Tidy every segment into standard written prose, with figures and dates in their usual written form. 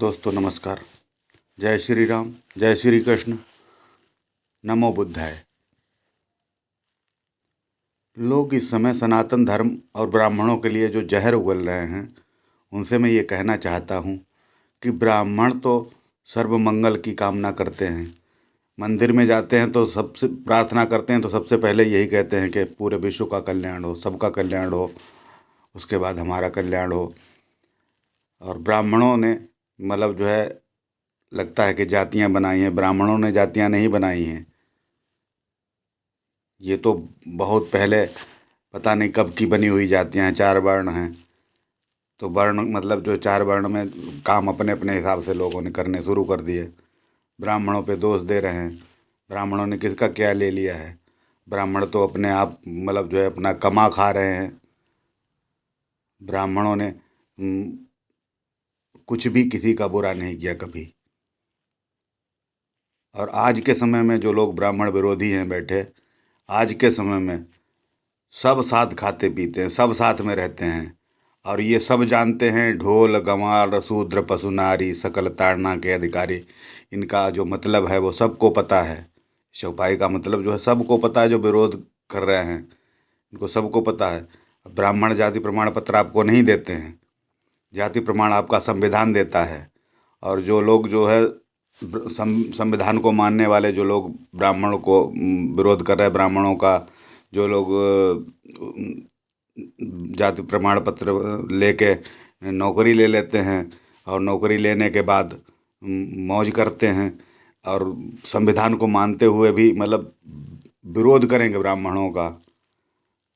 दोस्तों नमस्कार। जय श्री राम, जय श्री कृष्ण, नमो बुद्धाय। लोग इस समय सनातन धर्म और ब्राह्मणों के लिए जो जहर उगल रहे हैं उनसे मैं ये कहना चाहता हूँ कि ब्राह्मण तो सर्वमंगल की कामना करते हैं। मंदिर में जाते हैं तो सबसे प्रार्थना करते हैं तो सबसे पहले यही कहते हैं कि पूरे विश्व का कल्याण हो, सबका कल्याण हो, उसके बाद हमारा कल्याण हो। और ब्राह्मणों ने जो है, लगता है कि जातियां बनाई हैं। ब्राह्मणों ने जातियां नहीं बनाई हैं। ये तो बहुत पहले पता नहीं कब की बनी हुई जातियां हैं। 4 वर्ण हैं तो वर्ण जो 4 वर्ण में काम अपने अपने हिसाब से लोगों ने करने शुरू कर दिए। ब्राह्मणों पे दोष दे रहे हैं। ब्राह्मणों ने किसका क्या ले लिया है? ब्राह्मण तो अपने आप जो है अपना कमा खा रहे हैं। ब्राह्मणों ने कुछ भी किसी का बुरा नहीं किया कभी। और आज के समय में जो लोग ब्राह्मण विरोधी हैं बैठे, आज के समय में सब साथ खाते पीते हैं, सब साथ में रहते हैं और ये सब जानते हैं ढोल गंवार शूद्र पशु नारी सकल ताड़ना के अधिकारी। इनका जो मतलब है वो सबको पता है। चौपाई का मतलब जो है सबको पता है। जो विरोध कर रहे हैं इनको सबको पता है। ब्राह्मण जाति प्रमाण पत्र आपको नहीं देते हैं। जाति प्रमाण आपका संविधान देता है। और जो लोग जो है संविधान को मानने वाले जो लोग ब्राह्मणों को विरोध कर रहे हैं, ब्राह्मणों का जो लोग जाति प्रमाण पत्र लेके नौकरी ले लेते हैं और नौकरी लेने के बाद मौज करते हैं और संविधान को मानते हुए भी विरोध करेंगे ब्राह्मणों का।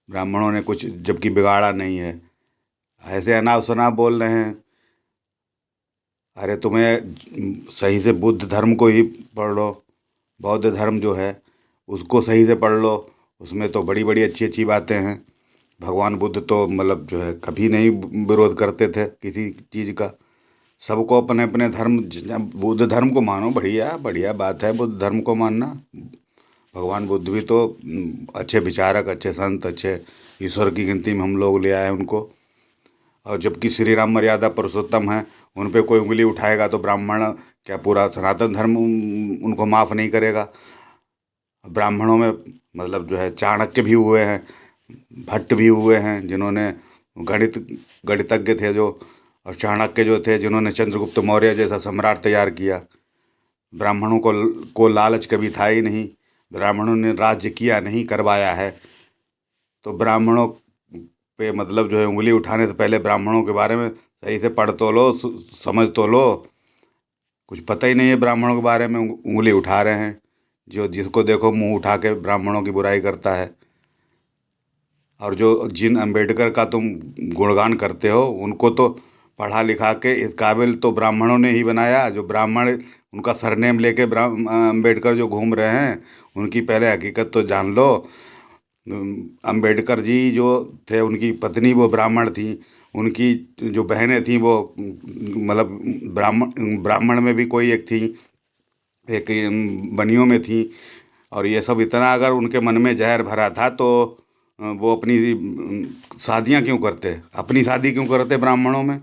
ब्राह्मणों ने कुछ जबकि बिगाड़ा नहीं है, ऐसे अनाप शनाप बोल रहे हैं। अरे तुम्हें सही से बुद्ध धर्म को ही पढ़ लो, बौद्ध धर्म जो है उसको सही से पढ़ लो। उसमें तो बड़ी बड़ी अच्छी अच्छी बातें हैं। भगवान बुद्ध तो जो है कभी नहीं विरोध करते थे किसी चीज़ का। सबको अपने अपने धर्म, बुद्ध धर्म को मानो, बढ़िया बढ़िया बात है बुद्ध धर्म को मानना। भगवान बुद्ध भी तो अच्छे विचारक, अच्छे संत, अच्छे ईश्वर की गिनती में हम लोग ले आए उनको। और जबकि श्री राम मर्यादा पुरुषोत्तम है, उन पे कोई उंगली उठाएगा तो ब्राह्मण क्या पूरा सनातन धर्म उनको माफ़ नहीं करेगा? ब्राह्मणों में जो है चाणक्य भी हुए हैं, भट्ट भी हुए हैं, जिन्होंने गणितज्ञ थे जो। और चाणक्य जो थे जिन्होंने चंद्रगुप्त मौर्य जैसा सम्राट तैयार किया। ब्राह्मणों को लालच कभी था ही नहीं। ब्राह्मणों ने राज्य किया नहीं, करवाया है। तो ब्राह्मणों पे जो है उंगली उठाने से पहले ब्राह्मणों के बारे में सही से पढ़ तो लो, समझ तो लो। कुछ पता ही नहीं है ब्राह्मणों के बारे में, उंगली उठा रहे हैं। जो जिसको देखो मुंह उठा के ब्राह्मणों की बुराई करता है। और जो जिन अंबेडकर का तुम गुणगान करते हो, उनको तो पढ़ा लिखा के इस काबिल तो ब्राह्मणों ने ही बनाया। जो ब्राह्मण उनका सरनेम लेके अंबेडकर जो घूम रहे हैं, उनकी पहले हकीकत तो जान लो। अंबेडकर जी जो थे, उनकी पत्नी वो ब्राह्मण थी, उनकी जो बहनें थीं वो ब्राह्मण में भी कोई एक थी, एक बनियों में थी। और ये सब इतना अगर उनके मन में जहर भरा था तो वो अपनी शादियां क्यों करते, अपनी शादी क्यों करते ब्राह्मणों में?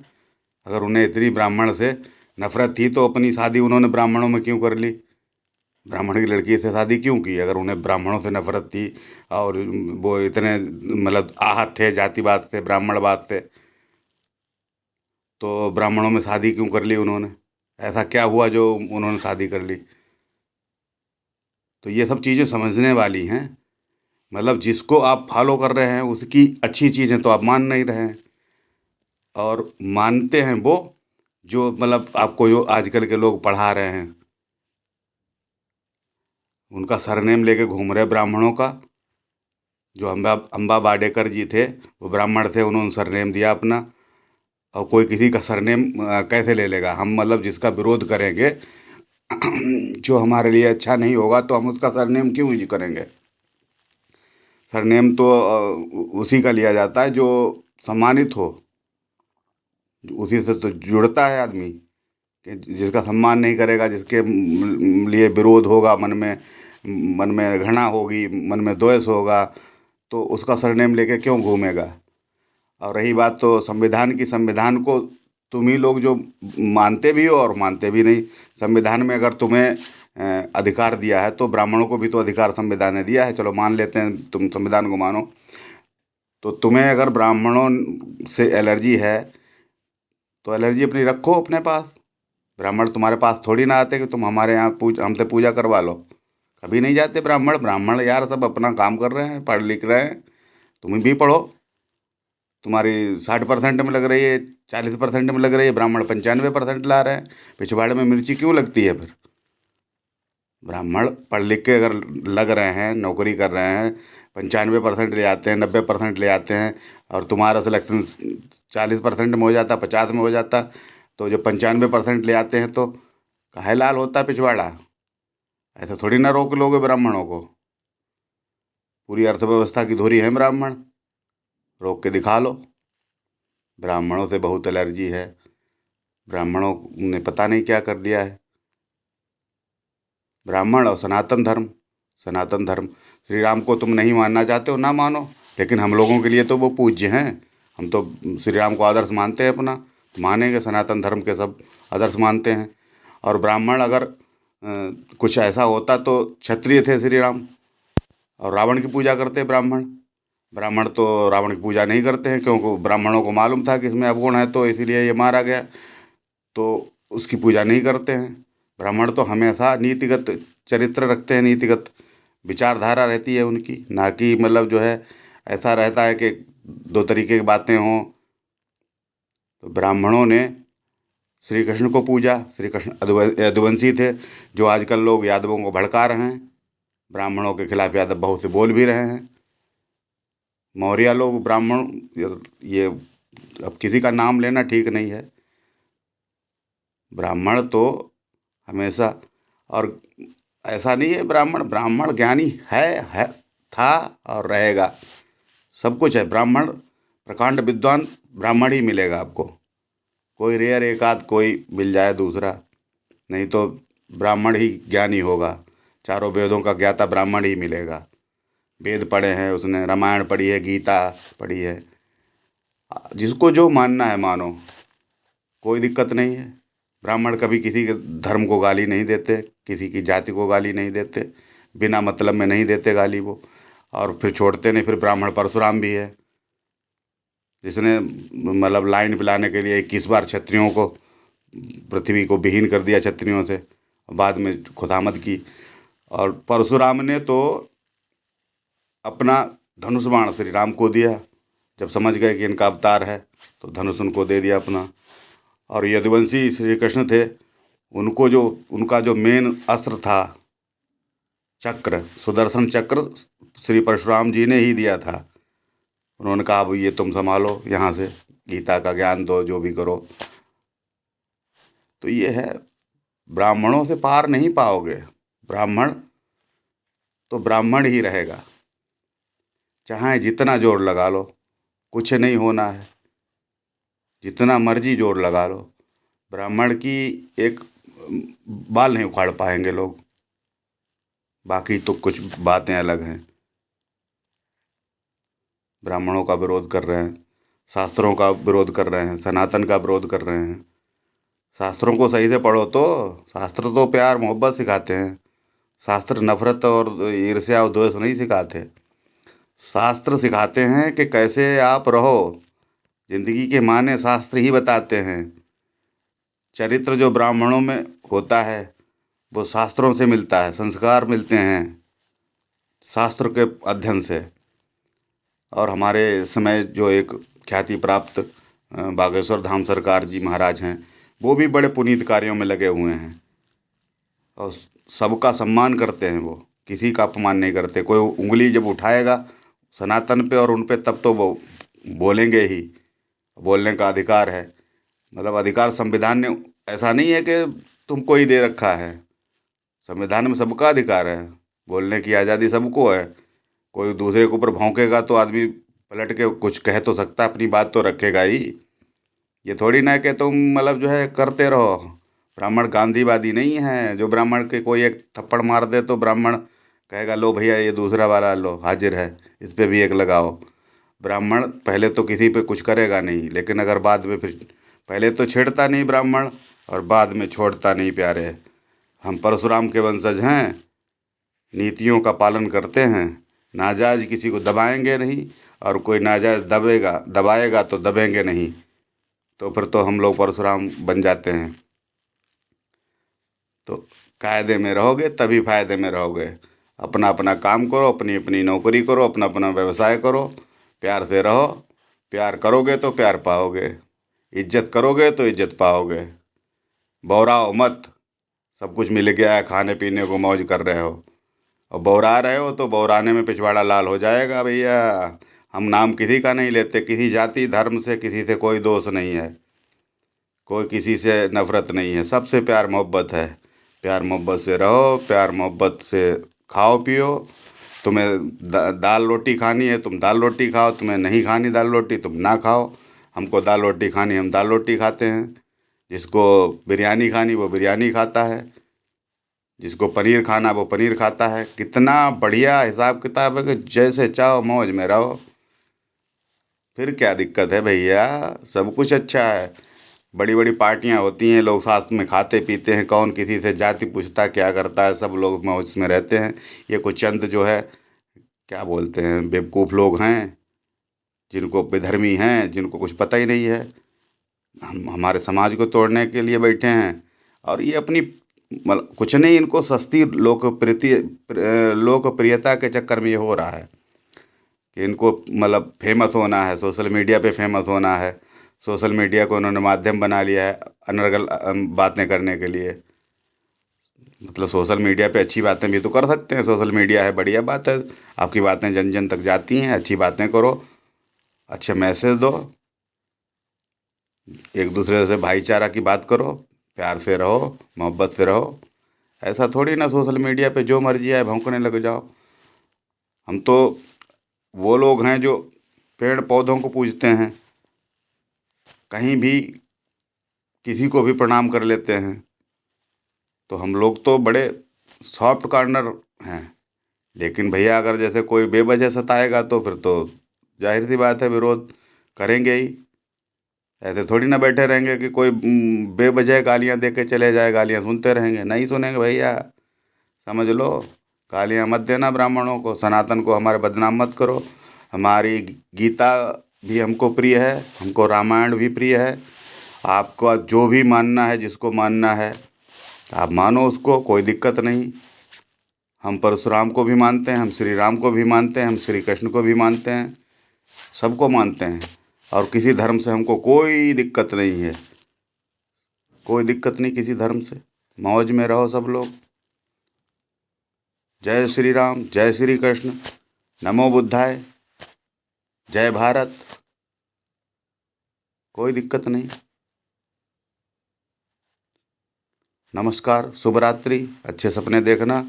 अगर उन्हें इतनी ब्राह्मण से नफरत थी तो अपनी शादी उन्होंने ब्राह्मणों में क्यों कर ली? ब्राह्मण की लड़की से शादी क्यों की अगर उन्हें ब्राह्मणों से नफरत थी और वो इतने आहत थे जातिवाद से, ब्राह्मणवाद से? तो ब्राह्मणों में शादी क्यों कर ली उन्होंने? ऐसा क्या हुआ जो उन्होंने शादी कर ली? तो ये सब चीज़ें समझने वाली हैं। जिसको आप फॉलो कर रहे हैं उसकी अच्छी चीज़ें तो आप मान नहीं रहे हैं। और मानते हैं वो जो आपको जो आजकल के लोग पढ़ा रहे हैं, उनका सरनेम लेके घूम रहे ब्राह्मणों का। जो अम्बा बाडेकर जी थे वो ब्राह्मण थे, उन्होंने सरनेम दिया अपना। और कोई किसी का सरनेम कैसे ले लेगा? हम जिसका विरोध करेंगे जो हमारे लिए अच्छा नहीं होगा तो हम उसका सरनेम क्यों यूज करेंगे? सरनेम तो उसी का लिया जाता है जो सम्मानित हो, उसी से तो जुड़ता है आदमी। कि जिसका सम्मान नहीं करेगा, जिसके लिए विरोध होगा, मन में घृणा होगी, मन में द्वेष होगा, तो उसका सरनेम लेके क्यों घूमेगा? और रही बात तो संविधान की, संविधान को तुम ही लोग जो मानते भी हो और मानते भी नहीं। संविधान में अगर तुम्हें अधिकार दिया है तो ब्राह्मणों को भी तो अधिकार संविधान ने दिया है। चलो मान लेते हैं, तुम संविधान को मानो, तो तुम्हें अगर ब्राह्मणों से एलर्जी है तो एलर्जी अपनी रखो अपने पास। ब्राह्मण तुम्हारे पास थोड़ी ना आते कि तुम हमारे यहाँ हमसे पूजा करवा लो। कभी नहीं जाते ब्राह्मण। ब्राह्मण यार सब अपना काम कर रहे हैं, पढ़ लिख रहे हैं। तुम भी पढ़ो। तुम्हारी 60% में लग रही है, 40% में लग रही है, ब्राह्मण 95% ला रहे हैं। पिछवाड़े में मिर्ची क्यों लगती है फिर? ब्राह्मण पढ़ लिख के अगर लग रहे हैं, नौकरी कर रहे हैं, 95% ले आते हैं, 90% ले आते हैं, और तुम्हारा सिलेक्शन 40% में हो जाता, 50 में हो जाता, तो जो 95% ले आते हैं तो काहे लाल होता पिछवाड़ा? ऐसा थोड़ी ना रोक लोगे ब्राह्मणों को। पूरी अर्थव्यवस्था की धुरी है ब्राह्मण, रोक के दिखा लो। ब्राह्मणों से बहुत एलर्जी है। ब्राह्मणों ने पता नहीं क्या कर दिया है। ब्राह्मण और सनातन धर्म। सनातन धर्म, श्री राम को तुम नहीं मानना चाहते हो, ना मानो, लेकिन हम लोगों के लिए तो वो पूज्य हैं। हम तो श्री राम को आदर्श मानते हैं अपना, मानेंगे। सनातन धर्म के सब आदर्श मानते हैं। और ब्राह्मण अगर कुछ ऐसा होता तो क्षत्रिय थे श्री राम, और रावण की पूजा करते ब्राह्मण। ब्राह्मण तो रावण की पूजा नहीं करते हैं, क्योंकि ब्राह्मणों को मालूम था कि इसमें अवगुण है, तो इसीलिए ये मारा गया। तो उसकी पूजा नहीं करते हैं। ब्राह्मण तो हमेशा नीतिगत चरित्र रखते हैं, नीतिगत विचारधारा रहती है उनकी, ना कि मतलब जो है ऐसा रहता है कि दो तरीके की बातें हों। तो ब्राह्मणों ने श्री कृष्ण को पूजा। श्री कृष्ण यदुवंशी थे, जो आजकल लोग यादवों को भड़का रहे हैं। ब्राह्मणों के खिलाफ यादव बहुत से बोल भी रहे हैं। मौर्य लोग ब्राह्मण, ये अब किसी का नाम लेना ठीक नहीं है। ब्राह्मण तो हमेशा, और ऐसा नहीं है ब्राह्मण, ब्राह्मण ज्ञानी है, था और रहेगा। सब कुछ है। ब्राह्मण प्रकांड विद्वान ब्राह्मण ही मिलेगा आपको। कोई रेयर एक आध कोई मिल जाए दूसरा, नहीं तो ब्राह्मण ही ज्ञानी होगा। चारों वेदों का ज्ञाता ब्राह्मण ही मिलेगा। वेद पढ़े हैं उसने, रामायण पढ़ी है, गीता पढ़ी है। जिसको जो मानना है मानो, कोई दिक्कत नहीं है। ब्राह्मण कभी किसी के धर्म को गाली नहीं देते, किसी की जाति को गाली नहीं देते, बिना मतलब में नहीं देते गाली वो। और फिर छोड़ते नहीं। फिर ब्राह्मण परशुराम भी है, जिसने मतलब लाइन पिलाने के लिए 21 बार क्षत्रियों को, पृथ्वी को विहीन कर दिया क्षत्रियों से, बाद में खुदामद की। और परशुराम ने तो अपना धनुष बाण श्री राम को दिया। जब समझ गए कि इनका अवतार है तो धनुष उनको दे दिया अपना। और यदुवंशी श्री कृष्ण थे, उनको जो उनका जो मेन अस्त्र था चक्र, सुदर्शन चक्र, श्री परशुराम जी ने ही दिया था। उन्होंने कहा अब ये तुम संभालो, यहाँ से गीता का ज्ञान दो, जो भी करो। तो ये है, ब्राह्मणों से पार नहीं पाओगे। ब्राह्मण तो ब्राह्मण ही रहेगा, चाहे जितना जोर लगा लो, कुछ नहीं होना है। जितना मर्जी जोर लगा लो, ब्राह्मण की एक बाल नहीं उखाड़ पाएंगे लोग। बाकी तो कुछ बातें अलग हैं। ब्राह्मणों का विरोध कर रहे हैं, शास्त्रों का विरोध कर रहे हैं, सनातन का विरोध कर रहे हैं। शास्त्रों को सही से पढ़ो तो। शास्त्र तो प्यार मोहब्बत सिखाते हैं। शास्त्र नफरत और ईर्ष्या और द्वेष नहीं सिखाते। शास्त्र सिखाते हैं कि कैसे आप रहो। जिंदगी के माने शास्त्र ही बताते हैं। चरित्र जो ब्राह्मणों में होता है वो शास्त्रों से मिलता है, संस्कार मिलते हैं शास्त्र के अध्ययन से। और हमारे समय जो एक ख्याति प्राप्त बागेश्वर धाम सरकार जी महाराज हैं, वो भी बड़े पुनीत कार्यों में लगे हुए हैं और सबका सम्मान करते हैं। वो किसी का अपमान नहीं करते। कोई उंगली जब उठाएगा सनातन पे और उन पे, तब तो वो बोलेंगे ही। बोलने का अधिकार है, मतलब अधिकार संविधान ने, ऐसा नहीं है कि तुमको ही दे रखा है। संविधान में सबका अधिकार है, बोलने की आज़ादी सबको है। कोई दूसरे के ऊपर भौंकेगा तो आदमी पलट के कुछ कह तो सकता, अपनी बात तो रखेगा ही। ये थोड़ी ना है कि तुम मतलब जो है करते रहो। ब्राह्मण गांधीवादी नहीं है, जो ब्राह्मण के कोई एक थप्पड़ मार दे तो ब्राह्मण कहेगा लो भैया ये दूसरा वाला लो हाजिर है, इस पर भी एक लगाओ। ब्राह्मण पहले तो किसी पे कुछ करेगा नहीं, लेकिन अगर बाद में फिर पहले तो छेड़ता नहीं ब्राह्मण और बाद में छोड़ता नहीं प्यारे। हम परशुराम के वंशज हैं, नीतियों का पालन करते हैं, नाजायज किसी को दबाएंगे नहीं, और कोई नाजायज दबाएगा तो दबेंगे नहीं। तो फिर तो हम लोग परशुराम बन जाते हैं। तो कायदे में रहोगे तभी फायदे में रहोगे। अपना अपना काम करो, अपनी अपनी नौकरी करो, अपना अपना व्यवसाय करो, प्यार से रहो। प्यार करोगे तो प्यार पाओगे, इज्जत करोगे तो इज्जत पाओगे। बौराओ मत, सब कुछ मिल गया है, खाने पीने को मौज कर रहे हो और बौरा रहे हो तो बौराने में पिछवाड़ा लाल हो जाएगा भैया। हम नाम किसी का नहीं लेते, किसी जाति धर्म से किसी से कोई दोष नहीं है, कोई किसी से नफरत नहीं है, सबसे प्यार मोहब्बत है। प्यार मोहब्बत से रहो, प्यार मोहब्बत से खाओ पियो। तुम्हें दाल रोटी खानी है तुम दाल रोटी खाओ, तुम्हें नहीं खानी दाल रोटी तुम ना खाओ। हमको दाल रोटी खानी, हम दाल रोटी खाते हैं। जिसको बिरयानी खानी वो बिरयानी खाता है, जिसको पनीर खाना वो पनीर खाता है। कितना बढ़िया हिसाब किताब है कि जैसे चाहो मौज में रहो। फिर क्या दिक्कत है भैया, सब कुछ अच्छा है। बड़ी बड़ी पार्टियां होती हैं, लोग साथ में खाते पीते हैं, कौन किसी से जाति पूछता क्या करता है, सब लोग मौज में रहते हैं। ये कुछ चंद जो है क्या बोलते हैं बेवकूफ़ लोग हैं, जिनको बेधर्मी हैं, जिनको कुछ पता ही नहीं है, हम हमारे समाज को तोड़ने के लिए बैठे हैं। और ये अपनी मतलब कुछ नहीं, इनको सस्ती लोकप्रियता के चक्कर में ये हो रहा है कि इनको मतलब फेमस होना है, सोशल मीडिया पे फेमस होना है। सोशल मीडिया को उन्होंने माध्यम बना लिया है अनर्गल बातें करने के लिए। मतलब सोशल मीडिया पे अच्छी बातें भी तो कर सकते हैं, सोशल मीडिया है, बढ़िया बात है। आपकी बातें जन जन तक जाती हैं, अच्छी बातें करो, अच्छे मैसेज दो, एक दूसरे से भाईचारा की बात करो, प्यार से रहो, मोहब्बत से रहो। ऐसा थोड़ी ना सोशल मीडिया पे जो मर्जी आए भौंकने लग जाओ। हम तो वो लोग हैं जो पेड़ पौधों को पूजते हैं, कहीं भी किसी को भी प्रणाम कर लेते हैं। तो हम लोग तो बड़े सॉफ्ट कॉर्नर हैं। लेकिन भैया अगर जैसे कोई बेवजह सताएगा तो फिर तो जाहिर सी बात है विरोध करेंगे ही। ऐसे थोड़ी ना बैठे रहेंगे कि कोई बेवजह गालियाँ दे के चले जाए, गालियाँ सुनते रहेंगे, नहीं सुनेंगे भैया। समझ लो, गालियाँ मत देना ब्राह्मणों को, सनातन को हमारे बदनाम मत करो। हमारी गीता भी हमको प्रिय है, हमको रामायण भी प्रिय है। आपको जो भी मानना है, जिसको मानना है आप मानो, उसको कोई दिक्कत नहीं। हम परशुराम को भी मानते हैं, हम श्री राम को भी मानते हैं, हम श्री कृष्ण को भी मानते हैं, सबको मानते हैं। और किसी धर्म से हमको कोई दिक्कत नहीं है, कोई दिक्कत नहीं किसी धर्म से। मौज में रहो सब लोग। जय श्री राम, जय श्री कृष्ण, नमो बुद्धाय, जय भारत। कोई दिक्कत नहीं। नमस्कार, शुभ रात्रि, अच्छे सपने देखना।